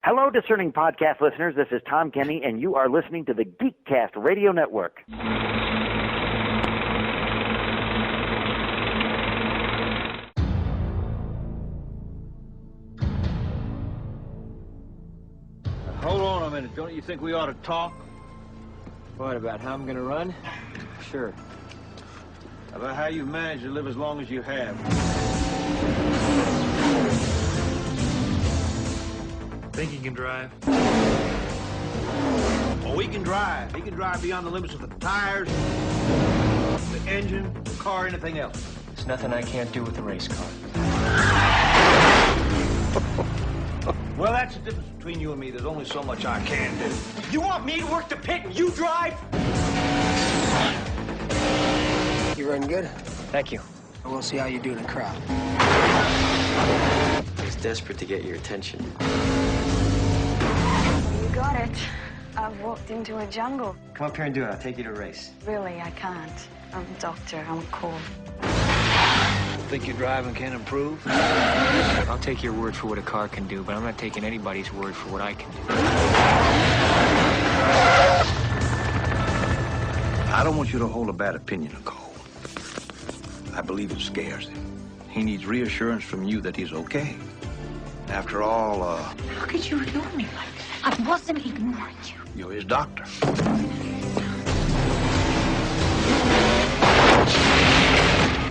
Hello, discerning podcast listeners. This is Tom Kenny, and you are listening to the Geekcast Radio Network. Hold on a minute. Don't you think we ought to talk? What, about how I'm gonna run? Sure. About how you've managed to live as long as you have. Think he can drive? Oh, he can drive. He can drive beyond the limits of the tires, the engine, the car, anything else. There's nothing I can't do with a race car. Well, that's the difference between you and me. There's only so much I can do. You want me to work the pit and you drive? You run good? Thank you. We'll see how you do in a crowd. I was desperate to get your attention. You got it. I've walked into a jungle. Come up here and do it. I'll take you to a race. Really, I can't. I'm a doctor. I'm Cole. Think your driving can improve? I'll take your word for what a car can do, but I'm not taking anybody's word for what I can do. I don't want you to hold a bad opinion of Cole. I believe it scares him. He needs reassurance from you that he's okay. After all, How could you ignore me like that? I wasn't ignoring you. you're his doctor.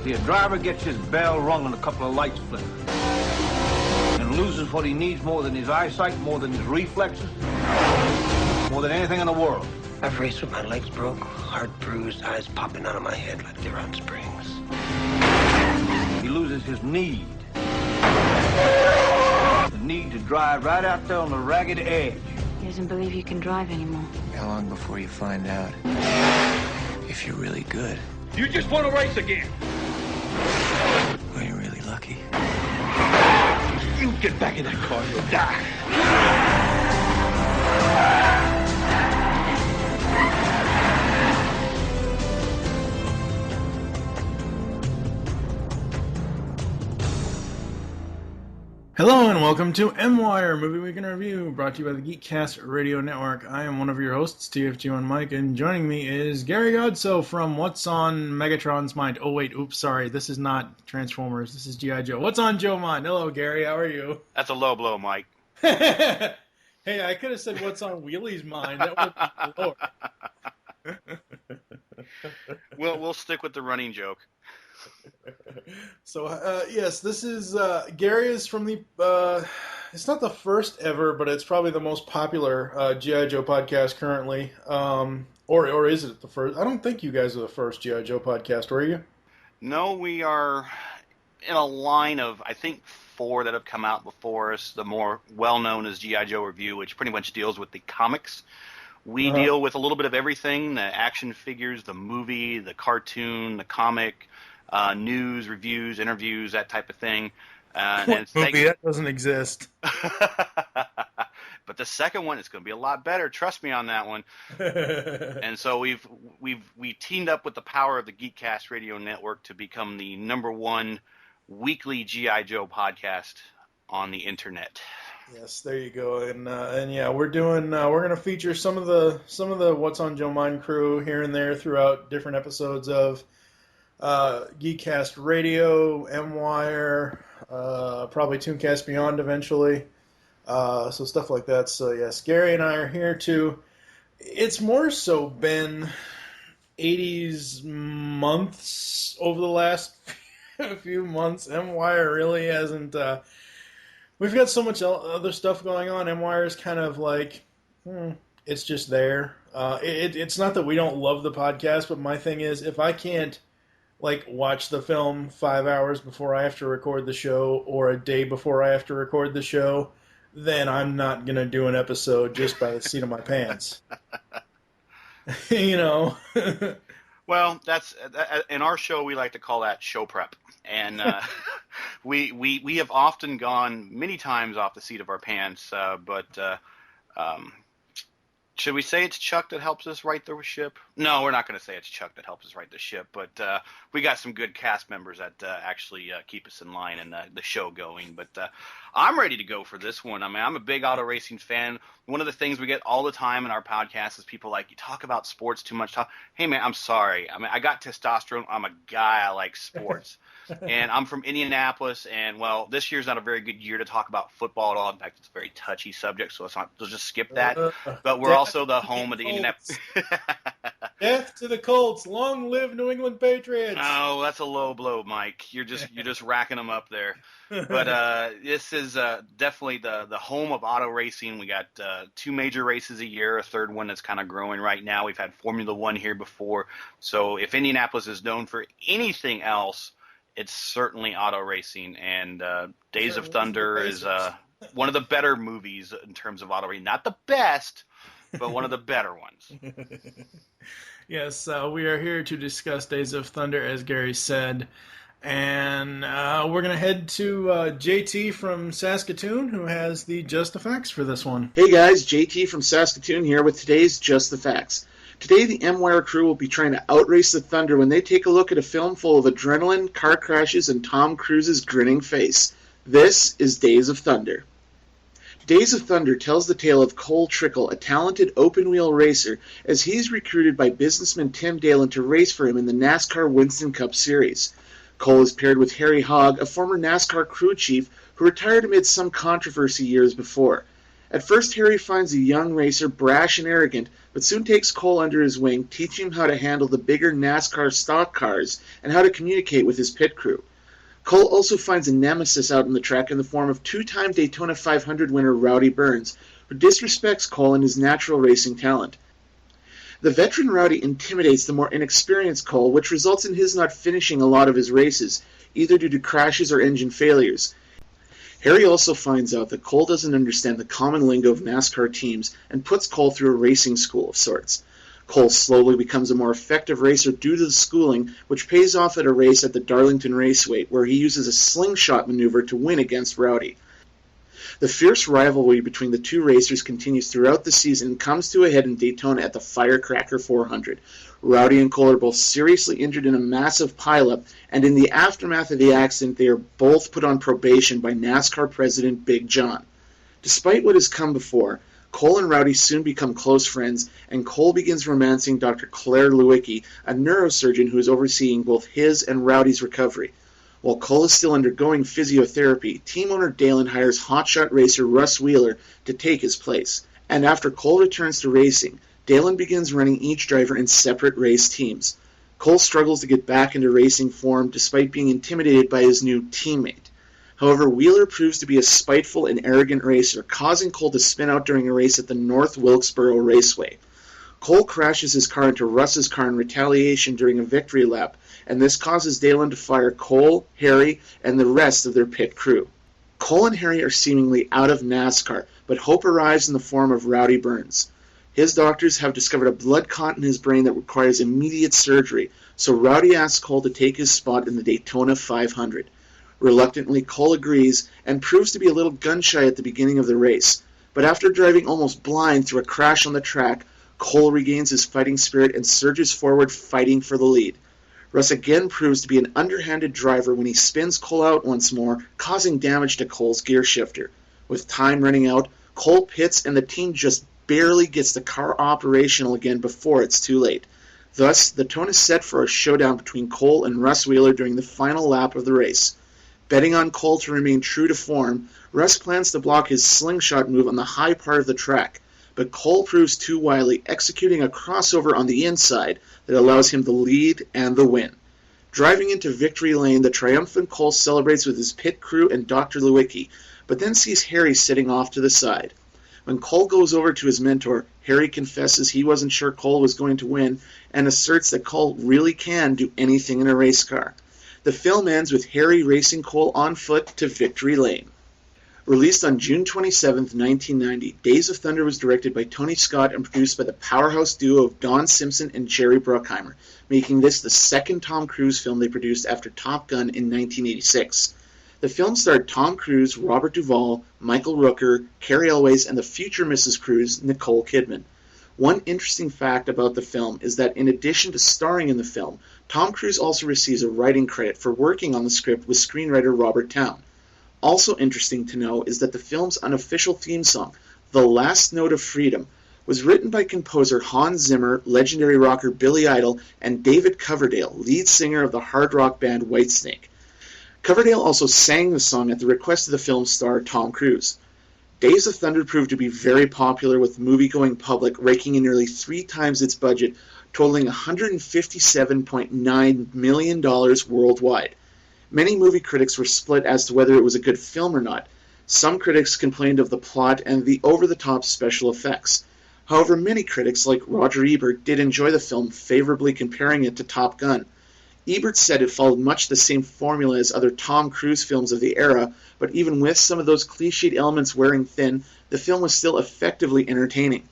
See, a driver gets his bell rung and a couple of lights flicker. And loses what he needs more than his eyesight, more than his reflexes, more than anything in the world. I've raced with my legs broke, heart bruised, eyes popping out of my head like they're on springs. He loses his need. The need to drive right out there on the ragged edge. He doesn't believe you can drive anymore. How long before you find out if you're really good? You just want to race again. Well, you're really lucky. You get back in that car, you'll die. Hello and welcome to M-Wire Movie Week in Review, brought to you by the Geekcast Radio Network. I am one of your hosts, TFG1Mike, and joining me is Gary Godsoe from What's on Megatron's Mind. Oh wait, oops, sorry, this is not Transformers, this is G.I. Joe. What's on Joe's Mind? Hello, Gary, how are you? That's a low blow, Mike. Hey, I could have said What's on Wheelie's Mind. That would be lower. We'll stick with the running joke. So, yes, this is, Gary is from the, it's not the first ever, but it's probably the most popular G.I. Joe podcast currently. Or is it the first? I don't think you guys are the first G.I. Joe podcast, were you? No, we are in a line of, I think, 4 that have come out before us. The more well-known is G.I. Joe Review, which pretty much deals with the comics. We deal with a little bit of everything, the action figures, the movie, the cartoon, the comic, news, reviews, interviews, that type of thing. Movie that doesn't exist. But the second one is going to be a lot better. Trust me on that one. And so we teamed up with the power of the Geekcast Radio Network to become the #1 weekly G.I. Joe podcast on the internet. Yes, there you go. And yeah, we're going to feature some of the What's on Joe Mind crew here and there throughout different episodes of Geekcast Radio, M-Wire, probably Tooncast Beyond eventually, so stuff like that. So yes, Gary and I are here to, it's more so been 80s months over the last few months. M-Wire really hasn't, we've got so much other stuff going on. M-Wire is kind of like, it's just there. It's not that we don't love the podcast, but my thing is, if I can't watch the film 5 hours before I have to record the show or a day before I have to record the show, then I'm not going to do an episode just by the seat of my pants. You know? Well, that's in our show, we like to call that show prep. And we have often gone many times off the seat of our pants, but should we say it's Chuck that helps us right the ship? No, we're not going to say it's Chuck that helps us right the ship, but we got some good cast members that actually keep us in line and the show going. But I'm ready to go for this one. I mean, I'm a big auto racing fan. One of the things we get all the time in our podcast is people like, you talk about sports too much. Hey, man, I'm sorry. I mean, I got testosterone. I'm a guy. I like sports. And I'm from Indianapolis, and, well, this year's not a very good year to talk about football at all. In fact, it's a very touchy subject, so let's just skip that. But we're also the home of the Indianapolis. Death to the Colts. Long live New England Patriots. Oh, that's a low blow, Mike. You're just racking them up there. But this is definitely the home of auto racing. We got 2 major races a year, a third one that's kind of growing right now. We've had Formula One here before. So if Indianapolis is known for anything else, it's certainly auto racing. And Days of Thunder is one of the better movies in terms of auto racing. Not the best, but one of the better ones. Yes, we are here to discuss Days of Thunder, as Gary said. And we're going to head to JT from Saskatoon, who has the Just the Facts for this one. Hey guys, JT from Saskatoon here with today's Just the Facts. Today the M-Wire crew will be trying to outrace the Thunder when they take a look at a film full of adrenaline, car crashes, and Tom Cruise's grinning face. This is Days of Thunder. Days of Thunder tells the tale of Cole Trickle, a talented open-wheel racer, as he's recruited by businessman Tim Dalen to race for him in the NASCAR Winston Cup Series. Cole is paired with Harry Hogg, a former NASCAR crew chief who retired amid some controversy years before. At first, Harry finds the young racer brash and arrogant, but soon takes Cole under his wing, teaching him how to handle the bigger NASCAR stock cars and how to communicate with his pit crew. Cole also finds a nemesis out on the track in the form of 2-time Daytona 500 winner Rowdy Burns, who disrespects Cole and his natural racing talent. The veteran Rowdy intimidates the more inexperienced Cole, which results in his not finishing a lot of his races, either due to crashes or engine failures. Harry also finds out that Cole doesn't understand the common lingo of NASCAR teams and puts Cole through a racing school of sorts. Cole slowly becomes a more effective racer due to the schooling, which pays off at a race at the Darlington Raceway, where he uses a slingshot maneuver to win against Rowdy. The fierce rivalry between the two racers continues throughout the season and comes to a head in Daytona at the Firecracker 400. Rowdy and Cole are both seriously injured in a massive pileup, and in the aftermath of the accident, they are both put on probation by NASCAR President Big John. Despite what has come before, Cole and Rowdy soon become close friends, and Cole begins romancing Dr. Claire Lewicki, a neurosurgeon who is overseeing both his and Rowdy's recovery. While Cole is still undergoing physiotherapy, team owner Dalen hires hotshot racer Russ Wheeler to take his place. And after Cole returns to racing, Dalen begins running each driver in separate race teams. Cole struggles to get back into racing form despite being intimidated by his new teammate. However, Wheeler proves to be a spiteful and arrogant racer, causing Cole to spin out during a race at the North Wilkesboro Raceway. Cole crashes his car into Russ's car in retaliation during a victory lap, and this causes Dalen to fire Cole, Harry, and the rest of their pit crew. Cole and Harry are seemingly out of NASCAR, but hope arrives in the form of Rowdy Burns. His doctors have discovered a blood clot in his brain that requires immediate surgery, so Rowdy asks Cole to take his spot in the Daytona 500. Reluctantly, Cole agrees and proves to be a little gun-shy at the beginning of the race. But after driving almost blind through a crash on the track, Cole regains his fighting spirit and surges forward, fighting for the lead. Russ again proves to be an underhanded driver when he spins Cole out once more, causing damage to Cole's gear shifter. With time running out, Cole pits and the team just barely gets the car operational again before it's too late. Thus, the tone is set for a showdown between Cole and Russ Wheeler during the final lap of the race. Betting on Cole to remain true to form, Russ plans to block his slingshot move on the high part of the track, but Cole proves too wily, executing a crossover on the inside that allows him the lead and the win. Driving into victory lane, the triumphant Cole celebrates with his pit crew and Dr. Lewicki, but then sees Harry sitting off to the side. When Cole goes over to his mentor, Harry confesses he wasn't sure Cole was going to win and asserts that Cole really can do anything in a race car. The film ends with Harry racing Cole on foot to victory lane. Released on June 27, 1990, Days of Thunder was directed by Tony Scott and produced by the powerhouse duo of Don Simpson and Jerry Bruckheimer, making this the second Tom Cruise film they produced after Top Gun in 1986. The film starred Tom Cruise, Robert Duvall, Michael Rooker, Cary Elwes, and the future Mrs. Cruise, Nicole Kidman. One interesting fact about the film is that in addition to starring in the film, Tom Cruise also receives a writing credit for working on the script with screenwriter Robert Towne. Also interesting to know is that the film's unofficial theme song, The Last Note of Freedom, was written by composer Hans Zimmer, legendary rocker Billy Idol, and David Coverdale, lead singer of the hard rock band Whitesnake. Coverdale also sang the song at the request of the film's star Tom Cruise. Days of Thunder proved to be very popular with the movie-going public, raking in nearly 3 times its budget, totaling $157.9 million worldwide. Many movie critics were split as to whether it was a good film or not. Some critics complained of the plot and the over-the-top special effects. However, many critics, like Roger Ebert, did enjoy the film, favorably comparing it to Top Gun. Ebert said it followed much the same formula as other Tom Cruise films of the era, but even with some of those cliched elements wearing thin, the film was still effectively entertaining.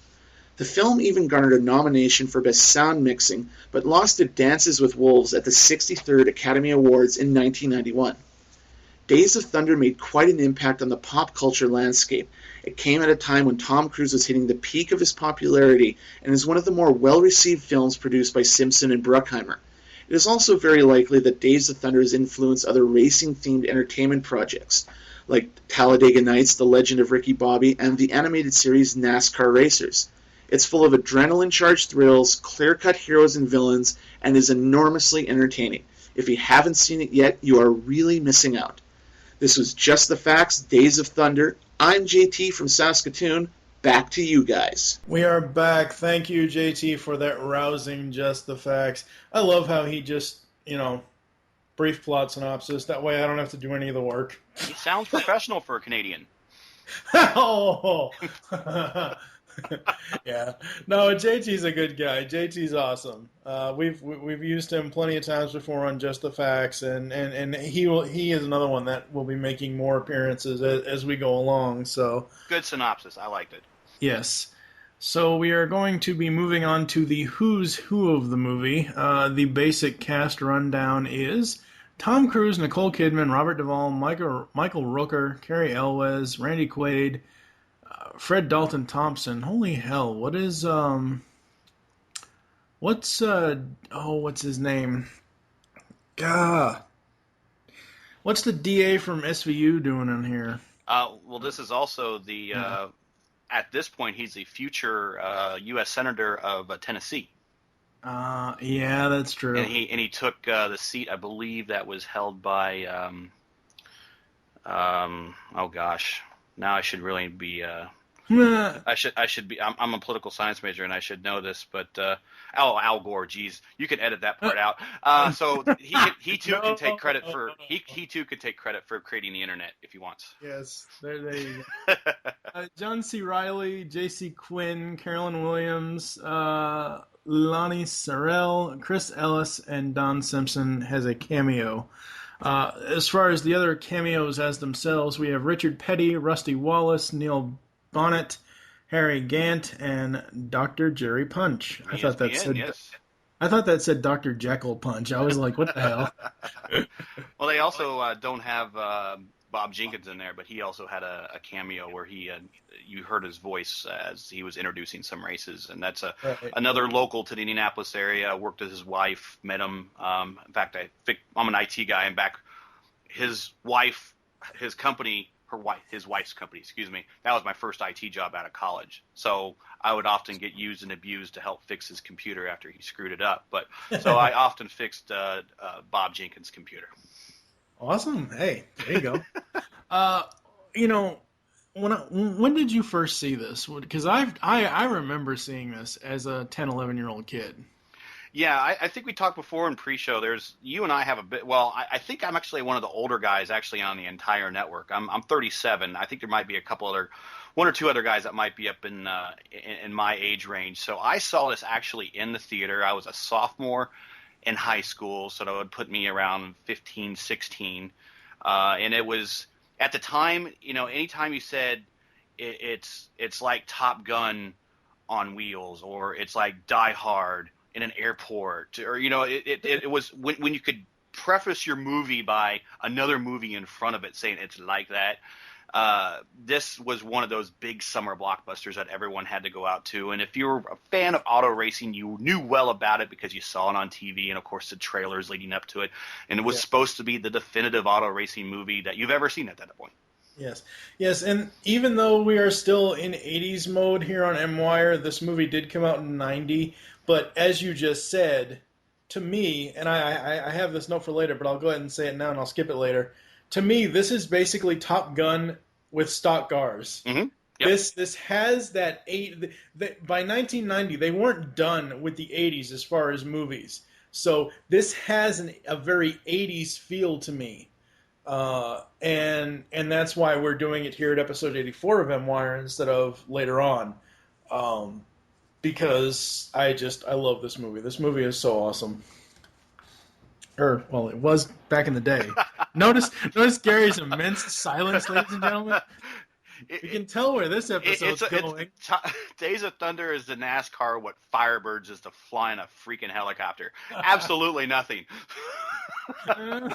The film even garnered a nomination for Best Sound Mixing, but lost to Dances with Wolves at the 63rd Academy Awards in 1991. Days of Thunder made quite an impact on the pop culture landscape. It came at a time when Tom Cruise was hitting the peak of his popularity and is one of the more well-received films produced by Simpson and Bruckheimer. It is also very likely that Days of Thunder has influenced other racing-themed entertainment projects, like Talladega Nights, The Legend of Ricky Bobby, and the animated series NASCAR Racers. It's full of adrenaline-charged thrills, clear-cut heroes and villains, and is enormously entertaining. If you haven't seen it yet, you are really missing out. This was Just the Facts, Days of Thunder. I'm JT from Saskatoon. Back to you guys. We are back. Thank you, JT, for that rousing Just the Facts. I love how he just, brief plot synopsis. That way I don't have to do any of the work. He sounds professional for a Canadian. Oh! Yeah. No, JT's a good guy. JT's awesome. We've used him plenty of times before on Just the Facts, and he is another one that will be making more appearances as we go along. So good synopsis. I liked it. Yes. So we are going to be moving on to the who's who of the movie. The basic cast rundown is Tom Cruise, Nicole Kidman, Robert Duvall, Michael Rooker, Cary Elwes, Randy Quaid, Fred Dalton Thompson. Holy hell! What is what's his name? Gah. What's the DA from SVU doing in here? Well, this is also the at this point he's a future U.S. Senator of Tennessee. Yeah, that's true. And he took the seat, I believe, that was held by oh gosh, now I should really be. I should be. I'm a political science major, and I should know this. But Al Gore. Geez, you can edit that part out. So he too can take credit for he too could take credit for creating the internet if he wants. Yes, there you go. John C. Reilly, J.C. Quinn, Carolyn Williams, Lonnie Sorrell, Chris Ellis, and Don Simpson has a cameo. As far as the other cameos as themselves, we have Richard Petty, Rusty Wallace, Neil Bonnet, Harry Gant, and Dr. Jerry Punch. I thought that said Dr. Jekyll Punch. I was like, what the hell? Well, they also don't have Bob Jenkins in there, but he also had a cameo where you heard his voice as he was introducing some races, and that's another local to the Indianapolis area. Worked with his wife, met him. In fact, I'm an IT guy, and back his company. His wife's company, excuse me. That was my first IT job out of college. So I would often get used and abused to help fix his computer after he screwed it up. But so I often fixed Bob Jenkins' computer. Awesome. Hey, there you go. When did you first see this? Because I remember seeing this as a 10, 11-year-old kid. Yeah, I think we talked before in pre-show. You and I have a bit. Well, I think I'm actually one of the older guys actually on the entire network. I'm 37. I think there might be one or two other guys that might be up in my age range. So I saw this actually in the theater. I was a sophomore in high school, so that would put me around 15, 16. And it was at the time. Anytime you said it's like Top Gun on wheels, or it's like Die Hard in an airport, or it was when you could preface your movie by another movie in front of it saying it's like that. This was one of those big summer blockbusters that everyone had to go out to. And if you were a fan of auto racing, you knew well about it because you saw it on TV and, of course, the trailers leading up to it. And it was supposed to be the definitive auto racing movie that you've ever seen at that point. Yes, and even though we are still in 80s mode here on M-Wire, this movie did come out in 90, but as you just said, to me, and I have this note for later, but I'll go ahead and say it now and I'll skip it later. To me, this is basically Top Gun with stock cars. Mm-hmm. Yep. This has that by 1990, they weren't done with the 80s as far as movies. So this has a very 80s feel to me. And that's why we're doing it here at episode 84 of M-Wire instead of later on. Because I love this movie. This movie is so awesome. It was back in the day. Notice Gary's immense silence, ladies and gentlemen. You can tell where this episode's going. Days of Thunder is the NASCAR what Firebirds is to fly in a freaking helicopter. Absolutely nothing. And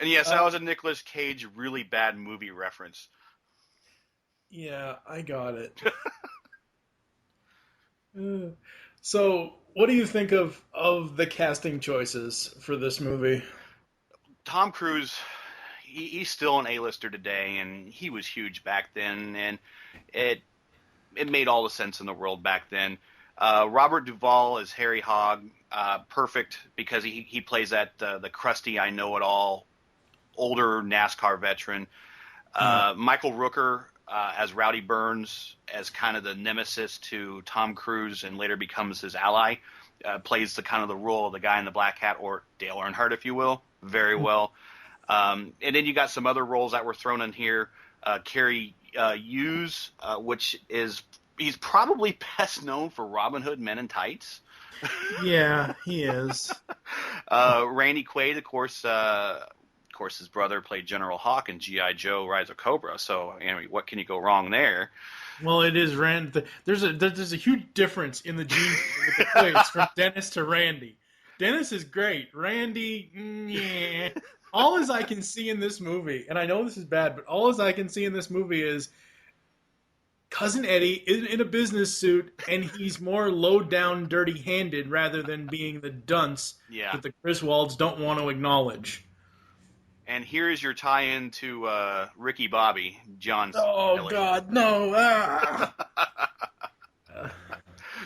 yes, that was a Nicolas Cage really bad movie reference. Yeah, I got it. So, what do you think of the casting choices for this movie? Tom Cruise, he's still an A-lister today, and he was huge back then, and it made all the sense in the world back then. Robert Duvall as Harry Hogg, perfect because he plays that the crusty I know it all older NASCAR veteran. Michael Rooker as Rowdy Burns, as kind of the nemesis to Tom Cruise and later becomes his ally, plays the role of the guy in the black hat, or Dale Earnhardt, if you will, very well. And then you got some other roles that were thrown in here. Carrie Hughes, which is he's probably best known for Robin Hood Men in Tights. Yeah, he is. Randy Quaid, of course, his brother played General Hawk in G.I. Joe: Rise of Cobra. So, what can you go wrong there? Well, it is Rand. There's a huge difference in the genes with the Quaids from Dennis to Randy. Dennis is great. Randy, yeah. All as I can see in this movie, and I know this is bad, but all as I can see in this movie is Cousin Eddie in a business suit, and he's more low-down, dirty-handed rather than being the dunce that the Griswolds don't want to acknowledge. And here's your tie-in to Ricky Bobby, John. Oh Elliott. God, no!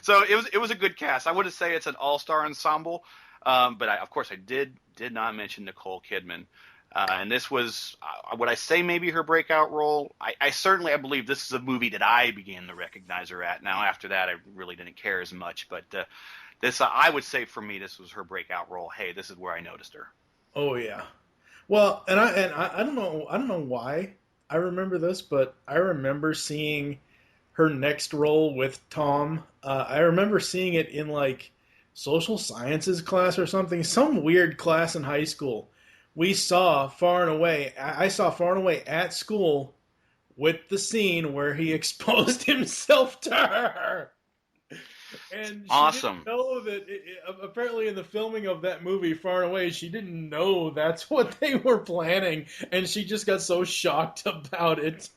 So it was a good cast. I wouldn't say it's an all-star ensemble, but of course I did not mention Nicole Kidman, and this was would I say maybe her breakout role? I certainly believe this is a movie that I began to recognize her at. Now after that I really didn't care as much, but this I would say for me this was her breakout role. Hey, this is where I noticed her. Oh yeah. Well, and I don't know why I remember this, but I remember seeing her next role with Tom. I remember seeing it in like social sciences class or something, some weird class in high school. I saw Far and Away at school with the scene where he exposed himself to her. And she awesome. Didn't know that apparently in the filming of that movie, Far and Away, she didn't know that's what they were planning, and she just got so shocked about it.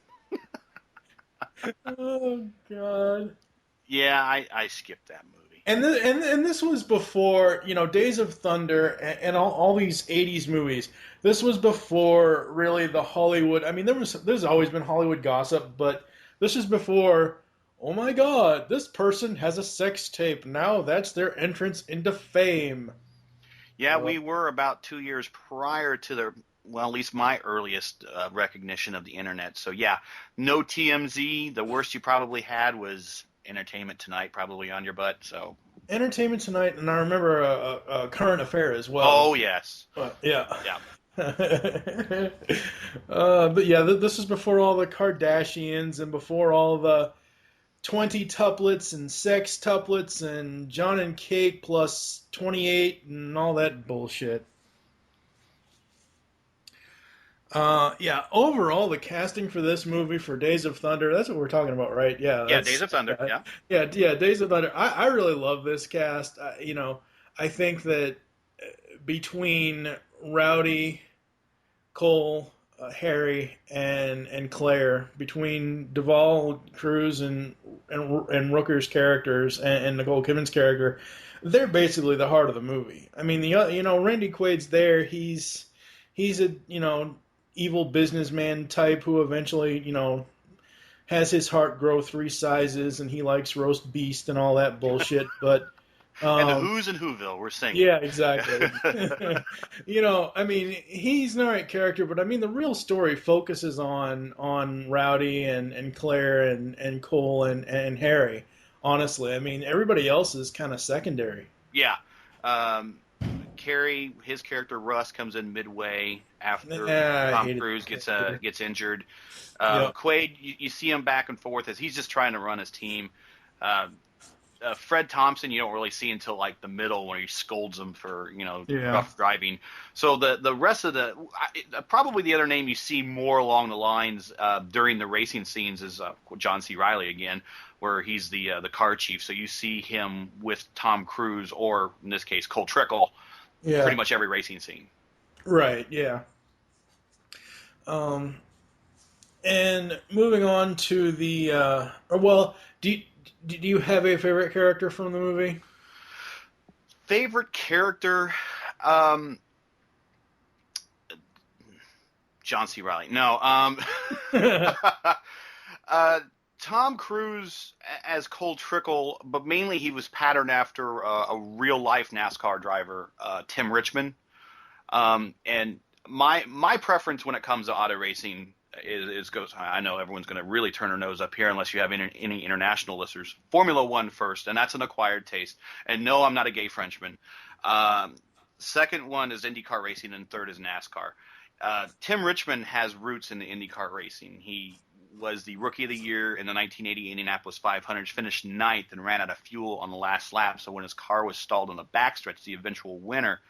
Oh God. Yeah, I skipped that movie. And this was before, Days of Thunder and all these 80s movies. This was before really the Hollywood. I mean, there's always been Hollywood gossip, but this is before. Oh my God, this person has a sex tape. Now that's their entrance into fame. Yeah, we were about 2 years prior to at least my earliest recognition of the internet. So yeah, no TMZ. The worst you probably had was Entertainment Tonight, probably on your butt. So Entertainment Tonight, and I remember a Current Affair as well. Oh yes. Yeah. Yeah. But yeah, this is before all the Kardashians and before all the 20 tuplets and sex tuplets and John and Kate plus 28 and all that bullshit. Yeah, overall, the casting for this movie, for Days of Thunder, that's what we're talking about, right? Yeah, Days of Thunder, yeah. Yeah, Days of Thunder. I really love this cast. I think that between Rowdy, Cole, Harry, and Claire, between Duvall, Cruz, and Rooker's characters, and Nicole Kidman's character, they're basically the heart of the movie. I mean, Randy Quaid's there. He's a evil businessman type who eventually has his heart grow 3 sizes, and he likes roast beast and all that bullshit. But and the Who's in Whoville, we're singing. Yeah, exactly. I mean, he's an alright character, but I mean, the real story focuses on Rowdy and Claire and Cole and Harry. Honestly, I mean, everybody else is kind of secondary. Yeah. Carrie, his character Russ, comes in midway after Tom Cruise gets injured. Quaid, you see him back and forth as he's just trying to run his team. Fred Thompson, you don't really see until like the middle when he scolds him for rough driving. So the rest of probably the other name you see more along the lines during the racing scenes is John C. Reilly again, where he's the car chief. So you see him with Tom Cruise, or in this case Cole Trickle, pretty much every racing scene. Right. Yeah. And moving on to the do you have a favorite character from the movie? Favorite character? John C. Reilly. No. Tom Cruise as Cole Trickle, but mainly he was patterned after a real-life NASCAR driver, Tim Richmond. And my preference when it comes to auto racing goes. I know everyone's going to really turn their nose up here unless you have any international listeners. Formula One first, and that's an acquired taste. And no, I'm not a gay Frenchman. Second one is IndyCar racing, and third is NASCAR. Tim Richmond has roots in the IndyCar racing. He was the Rookie of the Year in the 1980 Indianapolis 500, finished 9th and ran out of fuel on the last lap. So when his car was stalled on the backstretch, the eventual winner,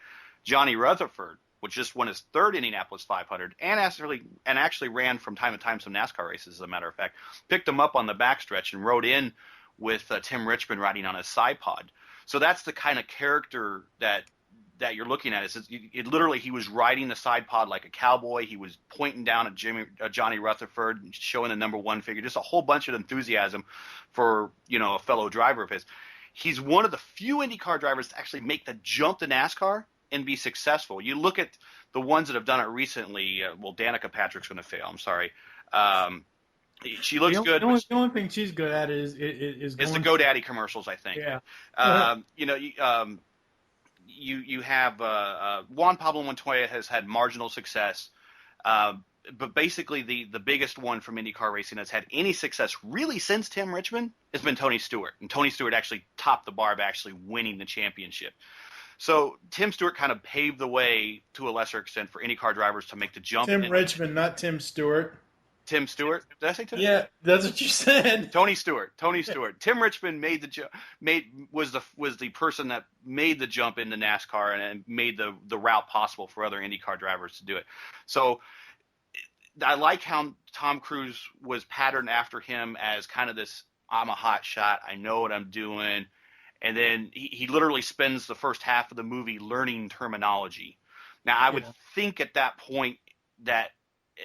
Johnny Rutherford, which just won his 3rd Indianapolis 500 and actually ran from time to time some NASCAR races, as a matter of fact, picked him up on the backstretch and rode in with Tim Richmond riding on his side pod. So that's the kind of character that you're looking at. It literally, he was riding the side pod like a cowboy. He was pointing down at Johnny Rutherford, showing the number 1 figure, just a whole bunch of enthusiasm for, a fellow driver of his. He's one of the few IndyCar drivers to actually make the jump to NASCAR and be successful. You look at the ones that have done it recently. Danica Patrick's going to fail. I'm sorry. She looks good. The only thing she's good at is the GoDaddy commercials, I think. Yeah. You have Juan Pablo Montoya has had marginal success, but basically the biggest one from IndyCar racing that's had any success really since Tim Richmond has been Tony Stewart, and Tony Stewart actually topped the bar by actually winning the championship. So Tim Stewart kind of paved the way to a lesser extent for IndyCar drivers to make the jump. Tim Richmond, not Tim Stewart. Tim Stewart? Did I say Tim? Yeah, that's what you said. Tony Stewart. Tim Richmond made the jump. Was the person that made the jump into NASCAR and made the route possible for other IndyCar drivers to do it. So I like how Tom Cruise was patterned after him as kind of this, I'm a hot shot, I know what I'm doing. And then he literally spends the first half of the movie learning terminology. Now, I would think at that point that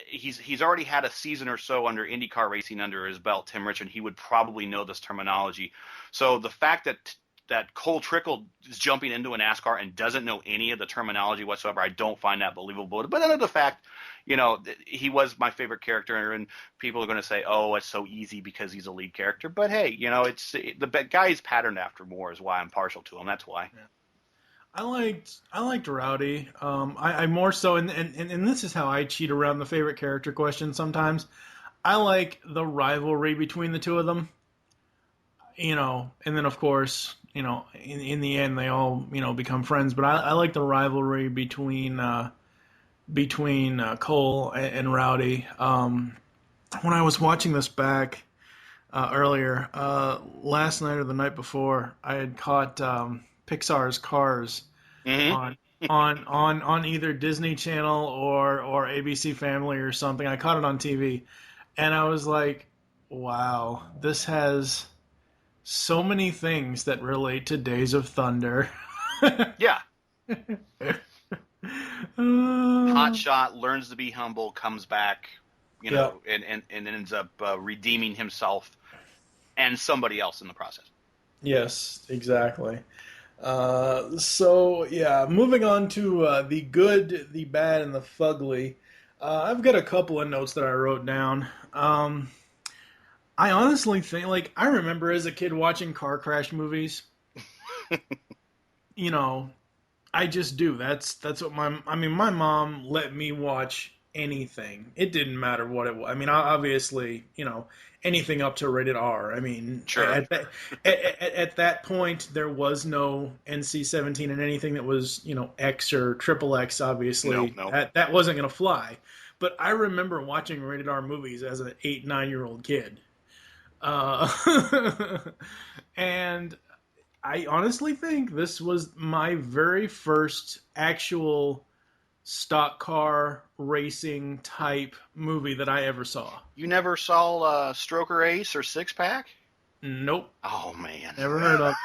he's already had a season or so under IndyCar racing under his belt, Tim Richmond. He would probably know this terminology. So the fact that Cole Trickle is jumping into a NASCAR and doesn't know any of the terminology whatsoever, I don't find that believable. But then the fact, he was my favorite character, and people are going to say, oh, it's so easy because he's a lead character. But hey, the guy he's patterned after more is why I'm partial to him. That's why. Yeah. I liked Rowdy. I more so, and this is how I cheat around the favorite character question sometimes. I like the rivalry between the two of them. And then of course, in the end they all, become friends. But I like the rivalry between Cole and Rowdy. When I was watching this back earlier, last night or the night before, I had caught Pixar's Cars on either Disney Channel or ABC Family or something. I caught it on TV, and I was like, wow, this has so many things that relate to Days of Thunder. Yeah. Hot shot, learns to be humble, comes back, and ends up redeeming himself and somebody else in the process. Yes, exactly. Moving on to the good, the bad, and the fugly. I've got a couple of notes that I wrote down. I honestly think, I remember as a kid watching car crash movies. I just do. That's what my mom let me watch anything. It didn't matter what it was. I mean, obviously, anything up to rated R. I mean, sure. At that point, there was no NC-17 and anything that was, X or XXX, obviously. No. That wasn't going to fly. But I remember watching rated R movies as an 8, 9-year-old kid. And I honestly think this was my very first actual stock car racing type movie that I ever saw. You never saw Stroker Ace or Six Pack? Nope. Oh, man. Never heard of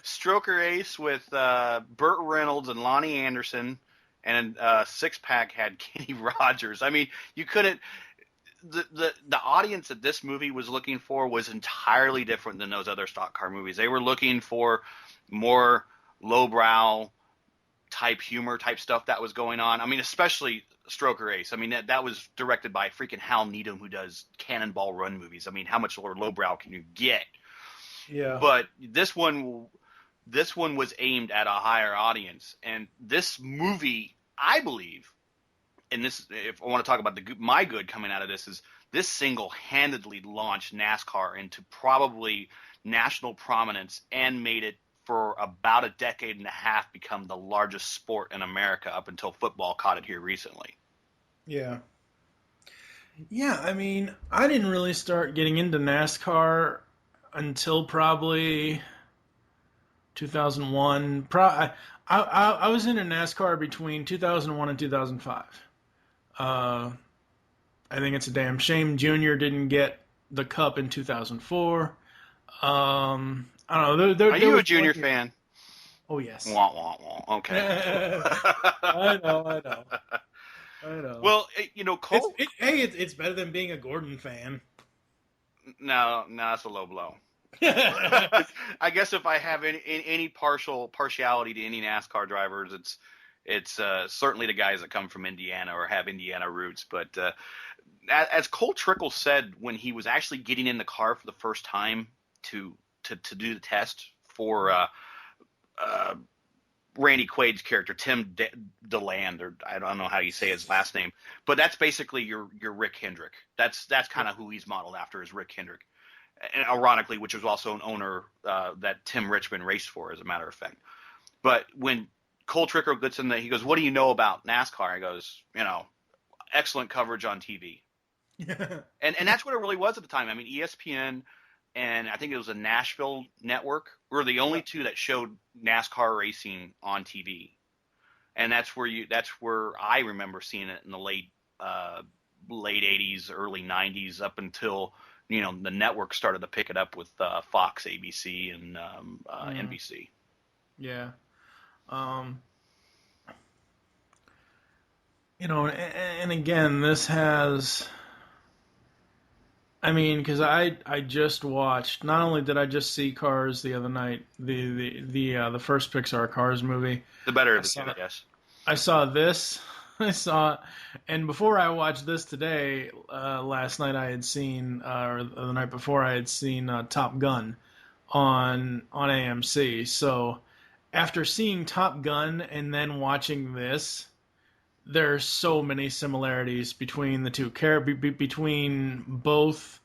Stroker Ace with Burt Reynolds and Lonnie Anderson, and Six Pack had Kenny Rogers. I mean, you couldn't... The audience that this movie was looking for was entirely different than those other stock car movies. They were looking for more lowbrow type humor type stuff that was going on. I mean, especially Stroker Ace. I mean, that was directed by freaking Hal Needham, who does Cannonball Run movies. I mean, how much more lowbrow can you get? Yeah. But this one was aimed at a higher audience, and this movie, I believe. And this, if I want to talk about my good coming out of this, is this single-handedly launched NASCAR into probably national prominence and made it for about a decade and a half become the largest sport in America up until football caught it here recently. Yeah. Yeah, I mean, I didn't really start getting into NASCAR until probably 2001. I was into NASCAR between 2001 and 2005. I think it's a damn shame Junior didn't get the cup in 2004. I don't know. Are you a Junior fan? Oh, yes. Wah, wah, wah. Okay. I know. Well, Cole... It's better than being a Gordon fan. No, it's a low blow. I guess if I have any partiality to any NASCAR drivers, it's certainly the guys that come from Indiana or have Indiana roots. But as Cole Trickle said when he was actually getting in the car for the first time to do the test for Randy Quaid's character, Tim DeLand, or I don't know how you say his last name, but that's basically your Rick Hendrick. That's kind of who he's modeled after, is Rick Hendrick. And ironically, which was also an owner that Tim Richmond raced for, as a matter of fact. But when Cole Trickle gets in there, he goes, "What do you know about NASCAR?" He goes, excellent coverage on TV. and that's what it really was at the time. I mean, ESPN and I think it was a Nashville network were the only two that showed NASCAR racing on TV. And that's where I remember seeing it in the late 80s, early 90s, up until the network started to pick it up with Fox, ABC, and NBC. Yeah. And again, this has, I mean, because I just watched, not only did I just see Cars the other night, the first Pixar Cars movie. The better of the two, yes. I saw this. And before I watched this today, last night I had seen, or the night before I had seen Top Gun on AMC. So after seeing Top Gun and then watching this, there's so many similarities between the two between both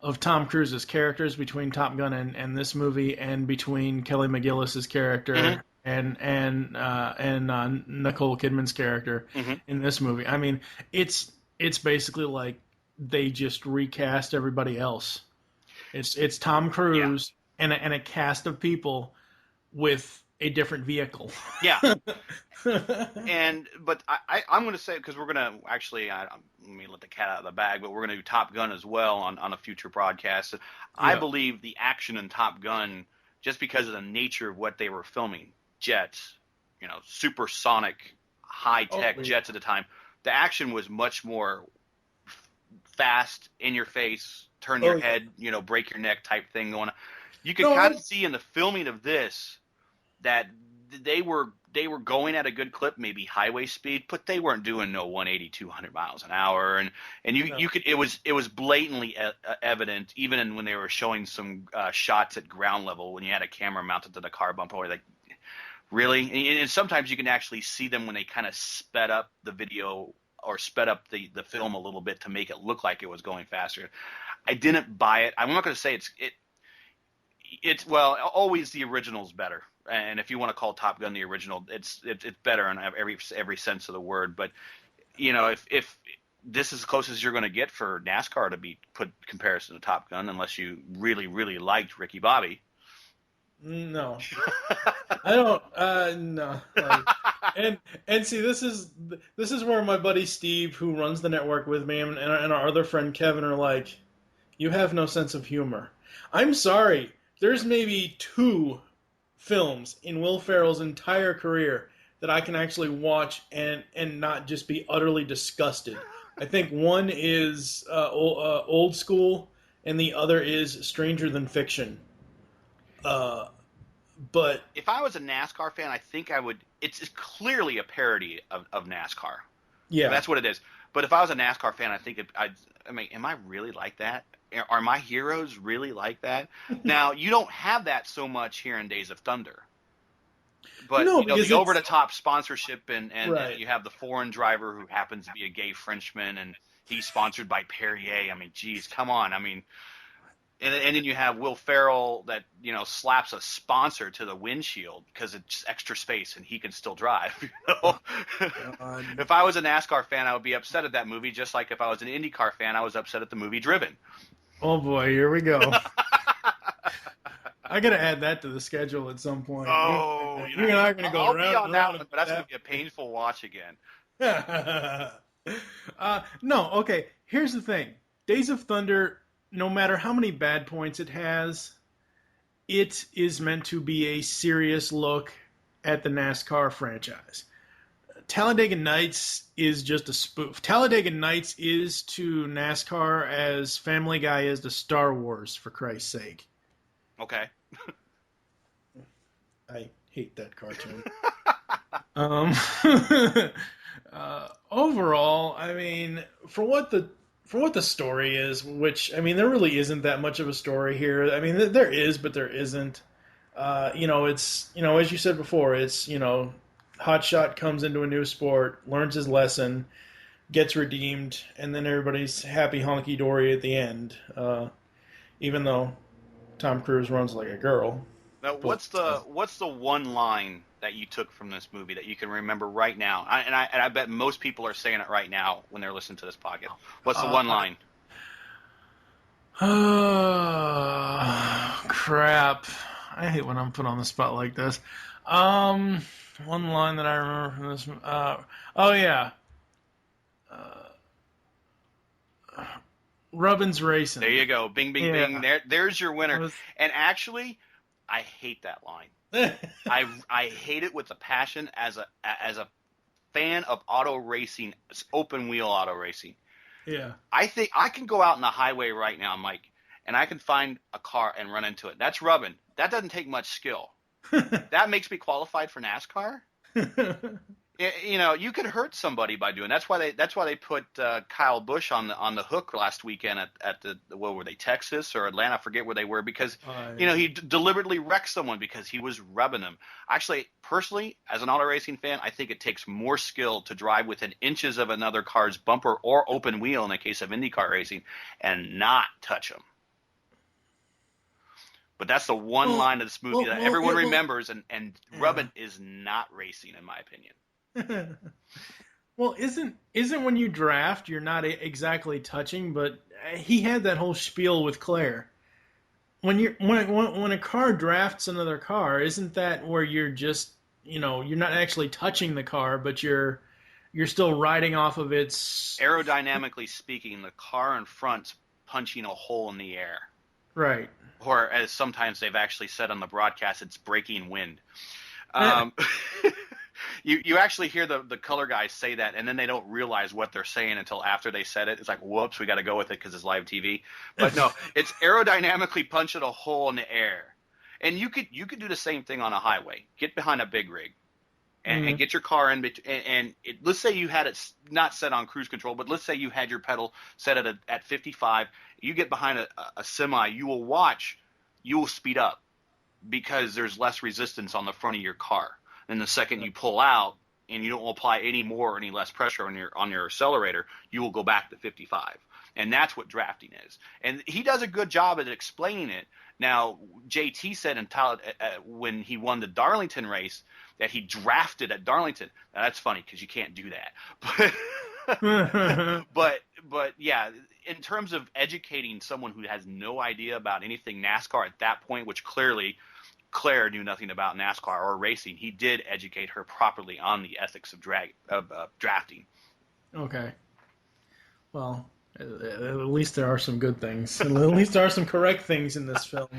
of Tom Cruise's characters, between Top Gun and this movie, and between Kelly McGillis's character and Nicole Kidman's character in this movie. I mean, it's basically like they just recast everybody else. It's Tom Cruise and a cast of people with a different vehicle. Yeah. But I'm going to say, because we're going to actually, let me let the cat out of the bag, but we're going to do Top Gun as well on a future broadcast. Yeah. I believe the action in Top Gun, just because of the nature of what they were filming, jets, supersonic, high-tech jets at the time. The action was much more fast, in your face, turn your head, break your neck type thing going on. You could kind of see in the filming of this that they were going at a good clip, maybe highway speed, but they weren't doing no 180, 200 miles an hour, and you could, it was blatantly evident even when they were showing some shots at ground level when you had a camera mounted to the car bumper, like, really? And sometimes you can actually see them when they kind of sped up the video or sped up the film a little bit to make it look like it was going faster. I didn't buy it. I'm not going to say it's always the original's better. And if you want to call Top Gun the original, it's better in every sense of the word. But if this is as close as you're going to get for NASCAR to be put comparison to Top Gun, unless you really really liked Ricky Bobby. No, I don't. No, and see, this is where my buddy Steve, who runs the network with me, and our other friend Kevin are like, you have no sense of humor. I'm sorry. There's maybe 2 films in Will Ferrell's entire career that I can actually watch and not just be utterly disgusted. I think one is Old School, and the other is Stranger Than Fiction. But if I was a NASCAR fan, I think I would. It's clearly a parody of NASCAR. Yeah, that's what it is. But if I was a NASCAR fan, I think I mean, am I really like that? Are my heroes really like that? Now, you don't have that so much here in Days of Thunder. But the over-the-top sponsorship and right. You have the foreign driver who happens to be a gay Frenchman, and he's sponsored by Perrier. I mean, geez, come on. I mean, and then you have Will Ferrell that slaps a sponsor to the windshield because it's extra space and he can still drive. If I was a NASCAR fan, I would be upset at that movie, just like if I was an IndyCar fan, I was upset at the movie Driven. Oh boy, here we go. I gotta add that to the schedule at some point. Oh, you're not gonna go around. I'll be on that one, but that's gonna be a painful watch again. No, okay. Here's the thing: Days of Thunder, no matter how many bad points it has, it is meant to be a serious look at the NASCAR franchise. Talladega Nights is just a spoof. Talladega Nights is to NASCAR as Family Guy is to Star Wars, for Christ's sake. Okay. I hate that cartoon. Overall, I mean, for what the story is, which, I mean, there really isn't that much of a story here. I mean, there is, but there isn't. It's, as you said before, it's, Hotshot comes into a new sport, learns his lesson, gets redeemed, and then everybody's happy honky-dory at the end. Even though Tom Cruise runs like a girl. Now, what's the one line that you took from this movie that you can remember right now? And I bet most people are saying it right now when they're listening to this podcast. What's the one line? Crap. I hate when I'm put on the spot like this. One line that I remember from this. Rubbin's Racing. There you go. Bing, bing, bing. There's your winner. And actually, I hate that line. I hate it with a passion as a fan of auto racing, open wheel auto racing. Yeah. I think I can go out on the highway right now, Mike, and I can find a car and run into it. That's rubbing. That doesn't take much skill. That makes me qualified for NASCAR. You could hurt somebody by doing. That's why they put Kyle Busch on the hook last weekend at what were they, Texas or Atlanta? I forget where they were, because he deliberately wrecked someone because he was rubbing them. Actually, personally, as an auto racing fan, I think it takes more skill to drive within inches of another car's bumper or open wheel in the case of IndyCar racing and not touch them. But that's the one line of this movie that everyone remembers, and rubbing is not racing, in my opinion. Well, isn't when you draft, you're not exactly touching, but he had that whole spiel with Claire. When a car drafts another car, isn't that where you're just, you're not actually touching the car, but you're still riding off of its... Aerodynamically speaking, the car in front's punching a hole in the air. Right. Or as sometimes they've actually said on the broadcast, it's breaking wind. You actually hear the color guys say that, and then they don't realize what they're saying until after they said it. It's like, whoops, we got to go with it because it's live TV. But no, it's aerodynamically punching a hole in the air. And you could do the same thing on a highway. Get behind a big rig and get your car in. Let's say you had it not set on cruise control, but let's say you had your pedal set at 55. You get behind a semi, you will speed up because there's less resistance on the front of your car. And the second you pull out and you don't apply any more or any less pressure on your accelerator, you will go back to 55. And that's what drafting is. And he does a good job at explaining it. Now, JT said when he won the Darlington race that he drafted at Darlington. Now, that's funny because you can't do that. But yeah, in terms of educating someone who has no idea about anything NASCAR at that point, which clearly Claire knew nothing about NASCAR or racing, he did educate her properly on the ethics of drafting. Okay. Well, at least there are some good things. At least there are some correct things in this film.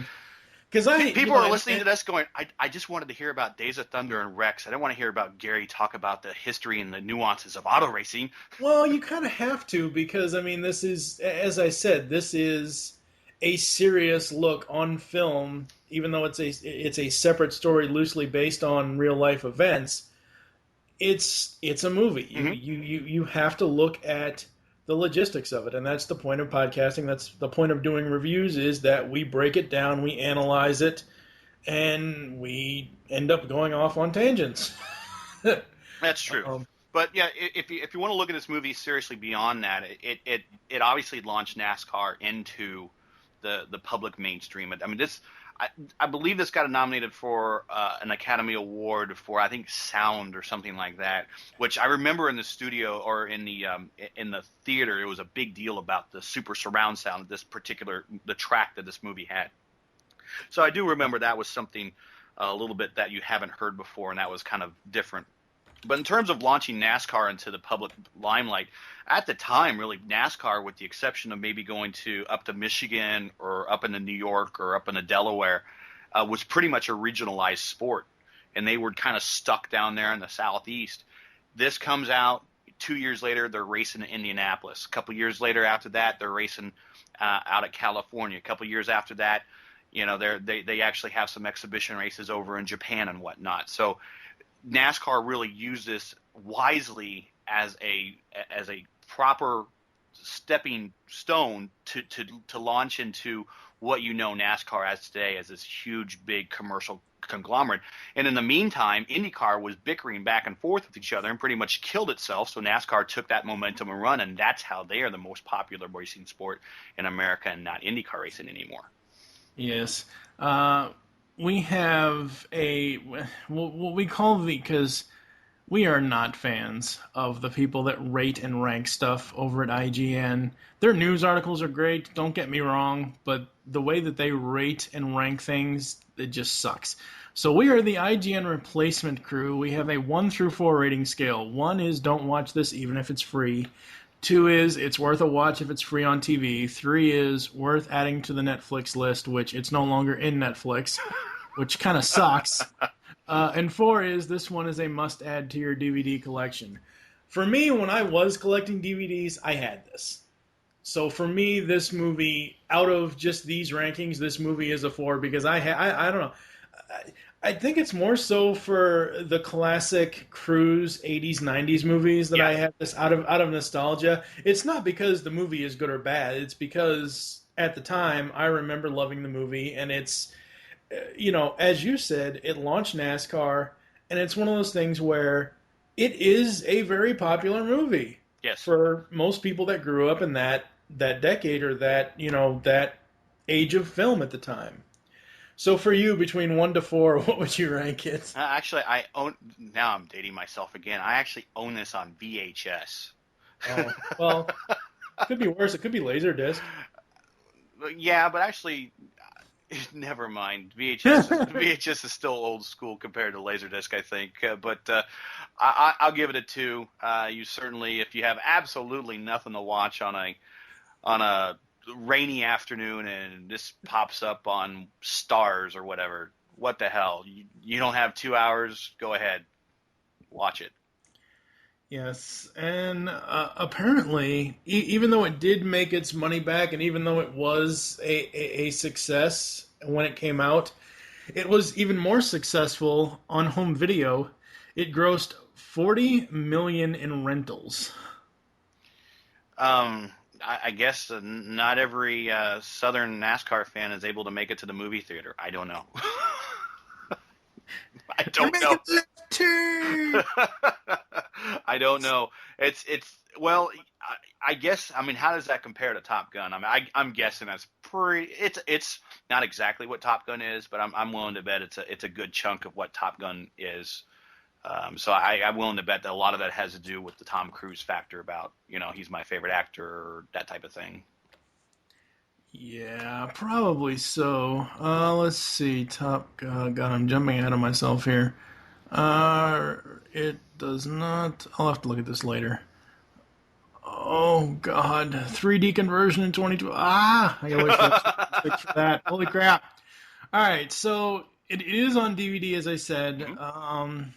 Because people are listening to this going, I just wanted to hear about Days of Thunder and Rex. I don't want to hear about Gary talk about the history and the nuances of auto racing. Well, you kind of have to because, I mean, this is, as I said, this is a serious look on film, even though it's a separate story loosely based on real life events. It's a movie. You have to look at the logistics of it, and that's the point of podcasting. That's the point of doing reviews, is that we break it down, we analyze it, and we end up going off on tangents. That's true. But yeah, if you want to look at this movie seriously beyond that, it obviously launched NASCAR into the public mainstream. I mean, I believe this got nominated for an Academy Award for, I think, sound or something like that, which I remember in the studio or in the theater, it was a big deal about the super surround sound of the track that this movie had. So I do remember that was something a little bit that you haven't heard before, and that was kind of different. But in terms of launching NASCAR into the public limelight, at the time, really, NASCAR, with the exception of maybe going up to Michigan or up into New York or up into Delaware, was pretty much a regionalized sport. And they were kind of stuck down there in the Southeast. This comes out 2 years later, they're racing in Indianapolis. A couple years later after that, they're racing out at California. A couple years after that, they actually have some exhibition races over in Japan and whatnot. So NASCAR really used this wisely as a proper stepping stone to launch into what NASCAR as today, as this huge, big commercial conglomerate. And in the meantime, IndyCar was bickering back and forth with each other and pretty much killed itself. So NASCAR took that momentum and run, and that's how they are the most popular racing sport in America and not IndyCar racing anymore. Yes. We have what we call because we are not fans of the people that rate and rank stuff over at IGN. Their news articles are great, don't get me wrong, but the way that they rate and rank things, it just sucks. So we are the IGN replacement crew. We have a 1 through 4 rating scale. 1 is don't watch this even if it's free. 2 is it's worth a watch if it's free on TV. 3 is worth adding to the Netflix list, which it's no longer in Netflix, which kind of sucks. And 4 is this one is a must-add to your DVD collection. For me, when I was collecting DVDs, I had this. So for me, this movie, out of just these rankings, this movie is a 4 because I don't know. I think it's more so for the classic Cruise 80s, 90s movies that I have this out of nostalgia. It's not because the movie is good or bad. It's because at the time I remember loving the movie, and it's, as you said, it launched NASCAR, and it's one of those things where it is a very popular movie. Yes. For most people that grew up in that decade or that age of film at the time. So for you, between 1 to 4, what would you rank it? Actually, now I'm dating myself again. I actually own this on VHS. Oh, well, it could be worse. It could be Laserdisc. Yeah, but actually, never mind. VHS is still old school compared to Laserdisc, I think. But I'll give it a 2. You certainly, if you have absolutely nothing to watch on a rainy afternoon and this pops up on Stars or whatever, what the hell? You don't have 2 hours? Go ahead. watch it. Yes, and apparently, even though it did make its money back, and even though it was a success when it came out, it was even more successful on home video. It grossed $40 million in rentals. I guess not every Southern NASCAR fan is able to make it to the movie theater. I don't know. I don't know. I don't know. It's well, I guess. I mean, how does that compare to Top Gun? I mean, I'm guessing that's pretty. It's not exactly what Top Gun is, but I'm willing to bet it's a good chunk of what Top Gun is. So I'm willing to bet that a lot of that has to do with the Tom Cruise factor about, he's my favorite actor or that type of thing. Yeah, probably so. Let's see. Top Gun. God, I'm jumping ahead of myself here. It does not. I'll have to look at this later. Oh, God. 3D conversion in 2012. I gotta wait for that. Holy crap. All right, so it is on DVD, as I said. Mm-hmm.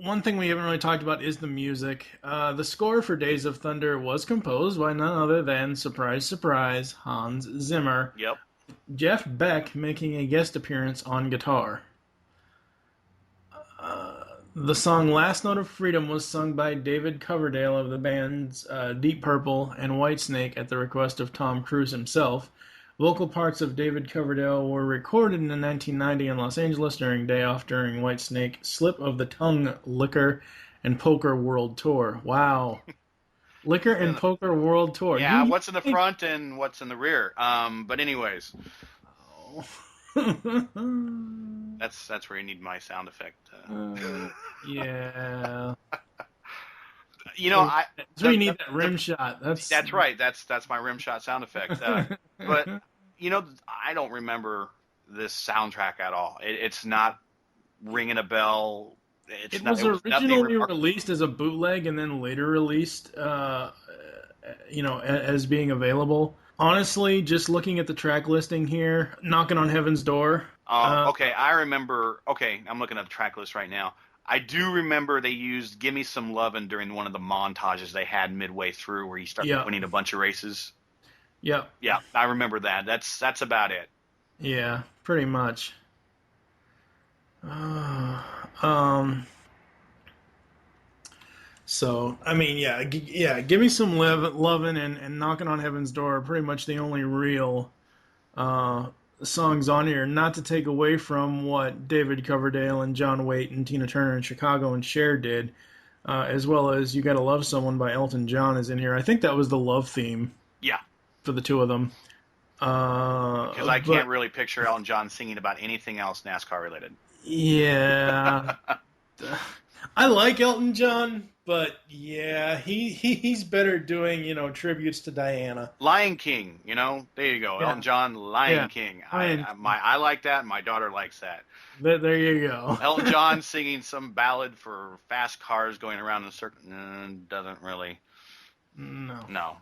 One thing we haven't really talked about is the music. The score for Days of Thunder was composed by none other than, surprise, surprise, Hans Zimmer. Yep. Jeff Beck making a guest appearance on guitar. The song Last Note of Freedom was sung by David Coverdale of the bands Deep Purple and Whitesnake at the request of Tom Cruise himself. Vocal parts of David Coverdale were recorded in 1990 in Los Angeles during Day Off during Whitesnake Slip of the Tongue Liquor and Poker World Tour. Wow. Liquor and Poker World Tour. Yeah, what's in the front and what's in the rear. But anyways. Oh. That's where you need my sound effect. Yeah. That's where you need that rim shot. That's right. That's my rim shot sound effect. But I don't remember this soundtrack at all. It's not ringing a bell. It was originally released as a bootleg and then later released, as being available. Honestly, just looking at the track listing here, Knocking on Heaven's Door. Okay, I remember. Okay, I'm looking at the track list right now. I do remember they used "Gimme Some Lovin'" during one of the montages they had midway through, where you start winning a bunch of races. Yeah. Yeah, I remember that. That's about it. Yeah, pretty much. So, I mean, Give Me Some Lovin' and Knocking on Heaven's Door are pretty much the only real songs on here, not to take away from what David Coverdale and John Waite and Tina Turner in Chicago and Cher did, as well as You Gotta Love Someone by Elton John is in here. I think that was the love theme. Yeah. For the two of them. Because I can't really picture Elton John singing about anything else NASCAR related. Yeah. I like Elton John, but yeah, he's better doing, tributes to Diana. Lion King, there you go. Yeah. Elton John, Lion King. I like that. My daughter likes that. There you go. Elton John singing some ballad for fast cars going around in a circle doesn't really. No.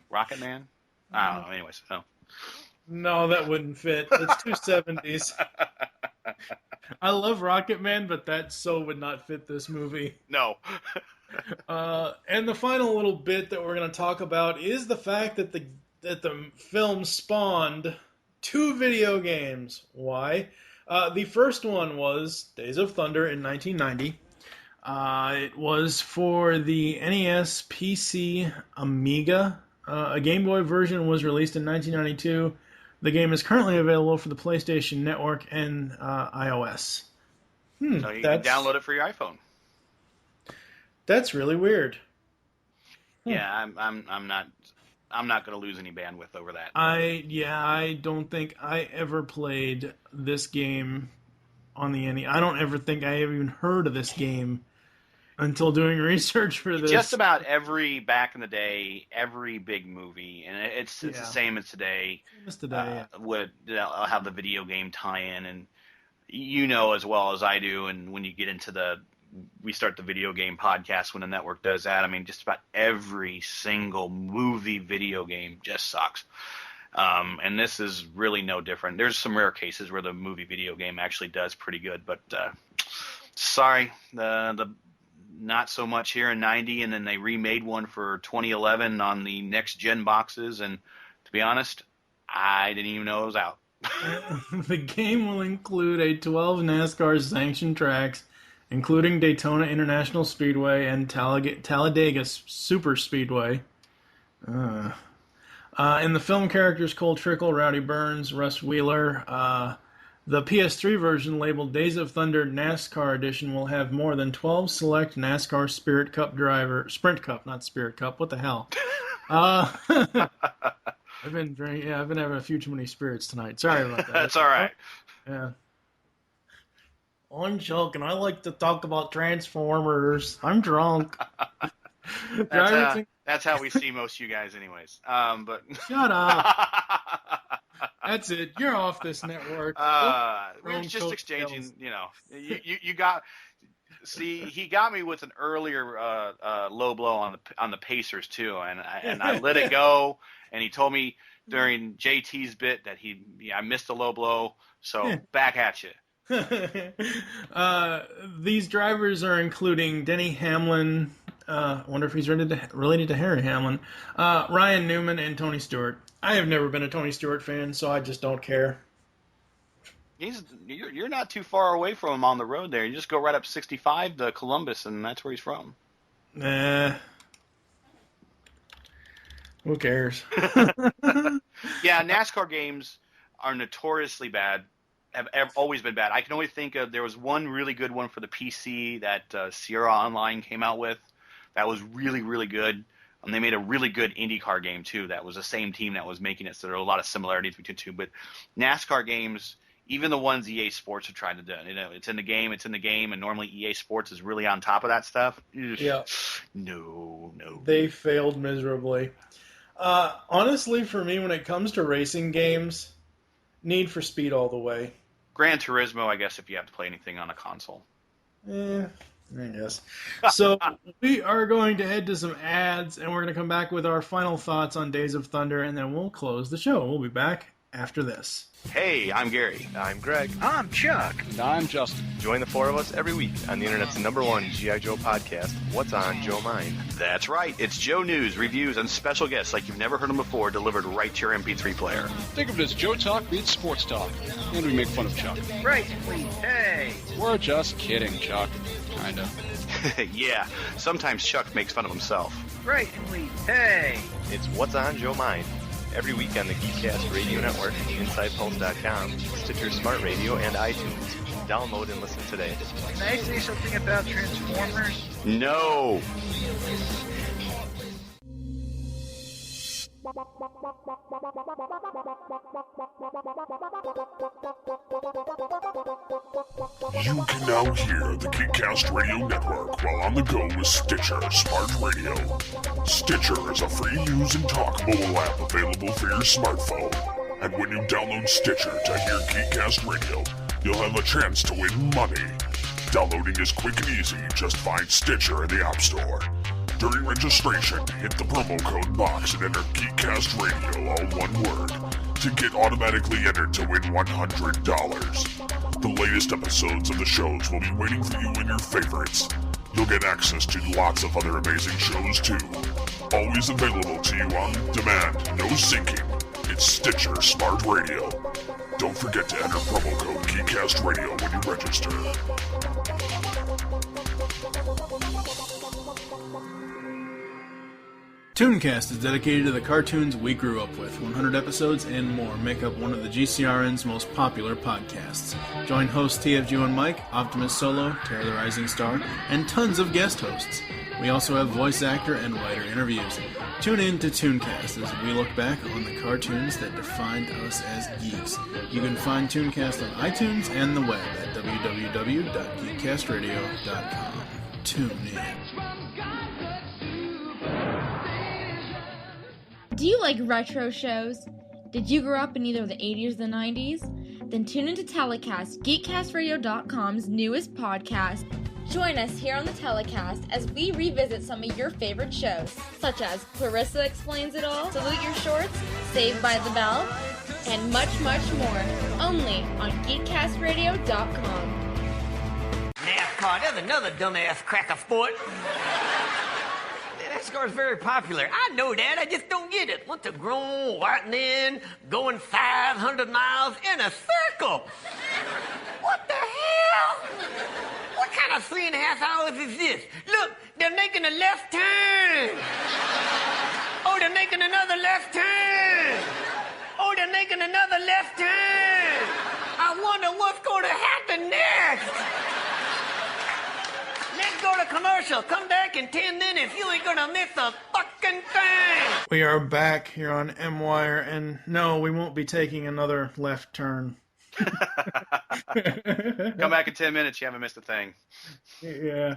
Rocket Man? I don't know. Anyways, no. No, that wouldn't fit. It's 270s. I love Rocket Man, but that would not fit this movie. No. And the final little bit that we're going to talk about is the fact that the film spawned 2 video games. Why? The first one was Days of Thunder in 1990. It was for the NES, PC, Amiga. A Game Boy version was released in 1992. The game is currently available for the PlayStation Network and iOS. So you can download it for your iPhone. That's really weird. Yeah, I'm not going to lose any bandwidth over that. I don't think I ever played this game on the NES. I don't ever think I ever even heard of this game until doing research for this. Just about back in the day, every big movie, and it's the same as today. Would have the video game tie-in, and as well as I do. And when you get into we start the video game podcast when the network does that. I mean, just about every single movie video game just sucks. And this is really no different. There's some rare cases where the movie video game actually does pretty good, but Sorry, the not so much here in 90, and then they remade one for 2011 on the next gen boxes, and to be honest, I didn't even know it was out. The game will include a 12 NASCAR sanctioned tracks, including Daytona International Speedway and Talladega Super Speedway. In the film, characters Cole Trickle, Rowdy Burns, Russ Wheeler. The PS3 version, labeled Days of Thunder NASCAR Edition, will have more than 12 select NASCAR Sprint Cup, not Spirit Cup. What the hell? I've been drinking. Yeah, I've been having a few too many spirits tonight. Sorry about that. That's all right. Yeah. I'm Chuck, and I like to talk about Transformers. I'm drunk. That's how we see most of you guys, anyways. But shut up. That's it. You're off this network. We're just exchanging. You know, you got. See, he got me with an earlier low blow on the Pacers too, and I let it go. And he told me during JT's bit that I missed a low blow. So back at you. These drivers are including Denny Hamlin. I wonder if he's related to Harry Hamlin. Ryan Newman and Tony Stewart. I have never been a Tony Stewart fan, so I just don't care. You're not too far away from him on the road there. You just go right up 65 to Columbus, and that's where he's from. Nah. Who cares? Yeah, NASCAR games are notoriously bad. Have always been bad. I can only think of there was one really good one for the PC that Sierra Online came out with. That was really, really good. And they made a really good IndyCar game too. That was the same team that was making it. So there are a lot of similarities between the two. But NASCAR games, even the ones EA Sports have tried to do, it's in the game, and normally EA Sports is really on top of that stuff. Yeah. No. They failed miserably. Honestly, for me, when it comes to racing games, Need for Speed all the way. Gran Turismo, I guess, if you have to play anything on a console. I guess. So we are going to head to some ads, and we're going to come back with our final thoughts on Days of Thunder, and then we'll close the show. We'll be back after this. Hey, I'm Gary. I'm Greg. I'm Chuck. And I'm Justin. Join the four of us every week on the internet's #1 G.I. Joe podcast, What's on Joe Mind? That's right. It's Joe news, reviews, and special guests like you've never heard them before, delivered right to your MP3 player. Think of it as Joe Talk meets Sports Talk. And we make fun of Chuck. Right, please. Hey. We're just kidding, Chuck. Kinda. Yeah, sometimes Chuck makes fun of himself. Right, please. Hey. It's What's on Joe Mind? Every week on the Geekcast Radio Network, InsidePulse.com, Stitcher Smart Radio, and iTunes. Download and listen today. Can I say something about Transformers? No! You can now hear the Geekcast Radio Network while on the go with Stitcher Smart Radio. Stitcher is a free use and talk mobile app available for your smartphone. And when you download Stitcher to hear Geekcast Radio, you'll have a chance to win money. Downloading is quick and easy. Just find Stitcher in the App Store. During registration, hit the promo code box and enter Geekcast Radio, all one word, to get automatically entered to win $100. The latest episodes of the shows will be waiting for you in your favorites. You'll get access to lots of other amazing shows too. Always available to you on demand, no syncing. It's Stitcher Smart Radio. Don't forget to enter promo code Geekcast Radio when you register. Tooncast is dedicated to the cartoons we grew up with. 100 episodes and more make up one of the GCRN's most popular podcasts. Join hosts TFG1Mike, Optimus Solo, Terror the Rising Star, and tons of guest hosts. We also have voice actor and writer interviews. Tune in to Tooncast as we look back on the cartoons that defined us as geeks. You can find Tooncast on iTunes and the web at www.geekcastradio.com. Tune in. Do you like retro shows? Did you grow up in either the 80s or the 90s? Then tune into Telecast, GeekCastRadio.com's newest podcast. Join us here on the Telecast as we revisit some of your favorite shows, such as Clarissa Explains It All, Salute Your Shorts, Saved by the Bell, and much, much more, only on GeekCastRadio.com. NASCAR. There's another dumbass cracker sport. NASCAR is very popular. I know that. I just don't get it. What's a grown white man going 500 miles in a circle? What the hell? What kind of 3.5 hours is this? Look, they're making a left turn. Oh, they're making another left turn. Oh, they're making another left turn. I wonder what's going to happen next. Let's go to commercial. Come back in 10 minutes. You ain't gonna miss a fucking thing. We are back here on M-Wire, and no, we won't be taking another left turn. Come back in 10 minutes. You haven't missed a thing. Yeah.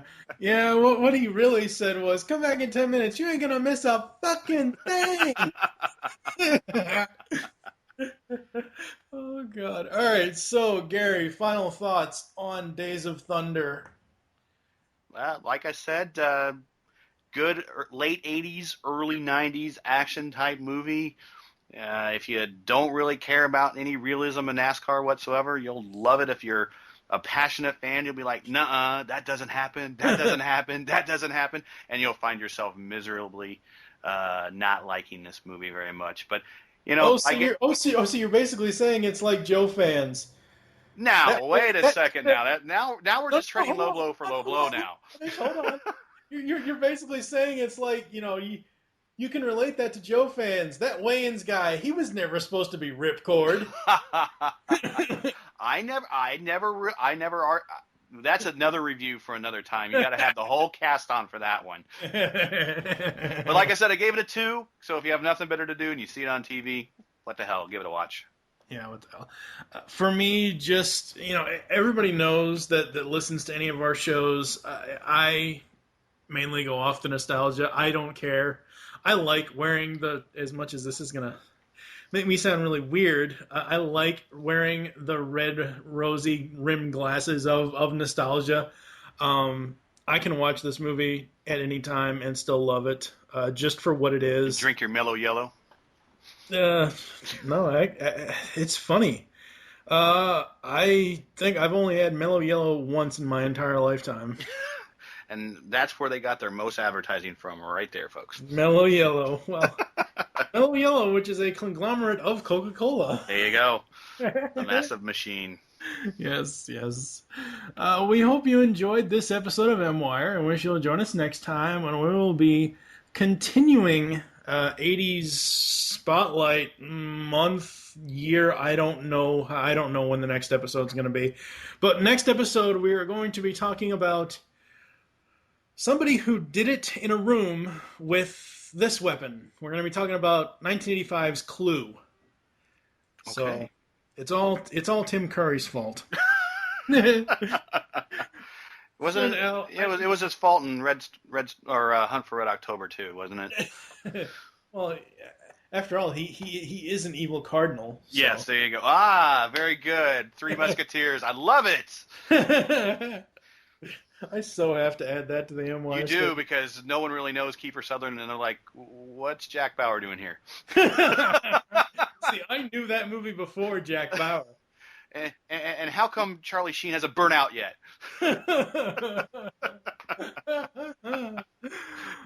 What he really said was, "Come back in 10 minutes. You ain't gonna miss a fucking thing." Oh God! All right, so Gary, final thoughts on Days of Thunder. Like I said, good late 80s, early 90s action type movie. If you don't really care about any realism in NASCAR whatsoever, you'll love it. If you're a passionate fan, you'll be like, "Nuh-uh, that doesn't happen, that doesn't happen, that doesn't happen," and you'll find yourself miserably not liking this movie very much. But you know, so you're basically saying it's like Joe fans. Now, wait a second. Now we're just trading low blow for low blow. Now, hold on. You're basically saying it's like, you know, you can relate that to Joe fans. That Wayans guy, he was never supposed to be ripcord. I never. That's another review for another time. You got to have the whole cast on for that one. But like I said, I gave it a 2. So if you have nothing better to do and you see it on TV, what the hell? Give it a watch. Yeah, what the hell? For me, just, you know, everybody knows that listens to any of our shows. I mainly go off the nostalgia. I don't care. I like wearing as much as this is going to make me sound really weird, I like wearing the red, rosy rimmed glasses of nostalgia. I can watch this movie at any time and still love it, just for what it is. You drink your mellow yellow? No, it's funny. I think I've only had mellow yellow once in my entire lifetime. And that's where they got their most advertising from, right there, folks. Mellow Yellow. Well, Mellow Yellow, which is a conglomerate of Coca-Cola. There you go. A massive machine. Yes. We hope you enjoyed this episode of M-Wire and wish you'll join us next time when we will be continuing 80s Spotlight month, year. I don't know when the next episode's going to be. But next episode, we are going to be talking about somebody who did it in a room with this weapon. We're going to be talking about 1985's Clue. Okay. So it's all Tim Curry's fault. It was his fault in Hunt for Red October too, wasn't it? Well, after all, he is an evil cardinal. So. Yes, there you go. Ah, very good. Three Musketeers. I love it. I so have to add that to the M-Wire. You do, because no one really knows Kiefer Sutherland, and they're like, what's Jack Bauer doing here? See, I knew that movie before Jack Bauer. And how come Charlie Sheen hasn't burnt out yet?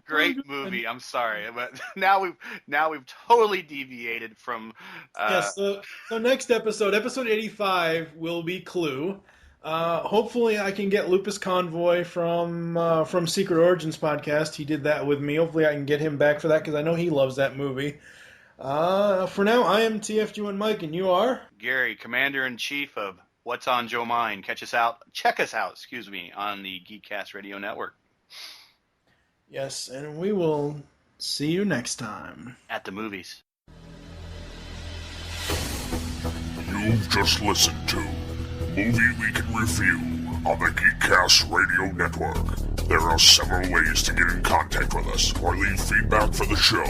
Great movie. I'm sorry, but now we've totally deviated from. So next episode 85, will be Clue. Hopefully I can get Lupus Convoy from Secret Origins podcast. He did that with me. Hopefully I can get him back for that, because I know he loves that movie. For now, I am TFG1Mike, and you are? Gary, Commander-in-Chief of What's on Joe Mind. Check us out, on the Geekcast Radio Network. Yes, and we will see you next time. At the movies. You've just listened to Movie Week in Review on the Geekcast Radio Network. There are several ways to get in contact with us or leave feedback for the show.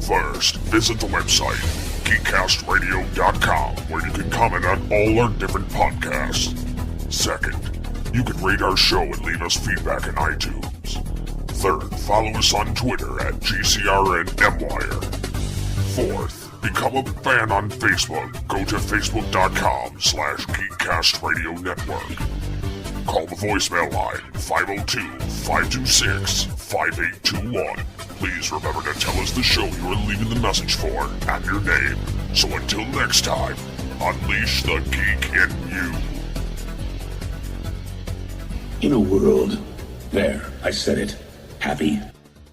First, visit the website, geekcastradio.com, where you can comment on all our different podcasts. Second, you can rate our show and leave us feedback in iTunes. Third, follow us on Twitter at GCRN_MWire. Fourth, become a fan on Facebook. Go to facebook.com/Geekcast Radio Network. Call the voicemail line 502-526-5821. Please remember to tell us the show you are leaving the message for and your name. So until next time, unleash the geek in you. In a world, there, I said it, happy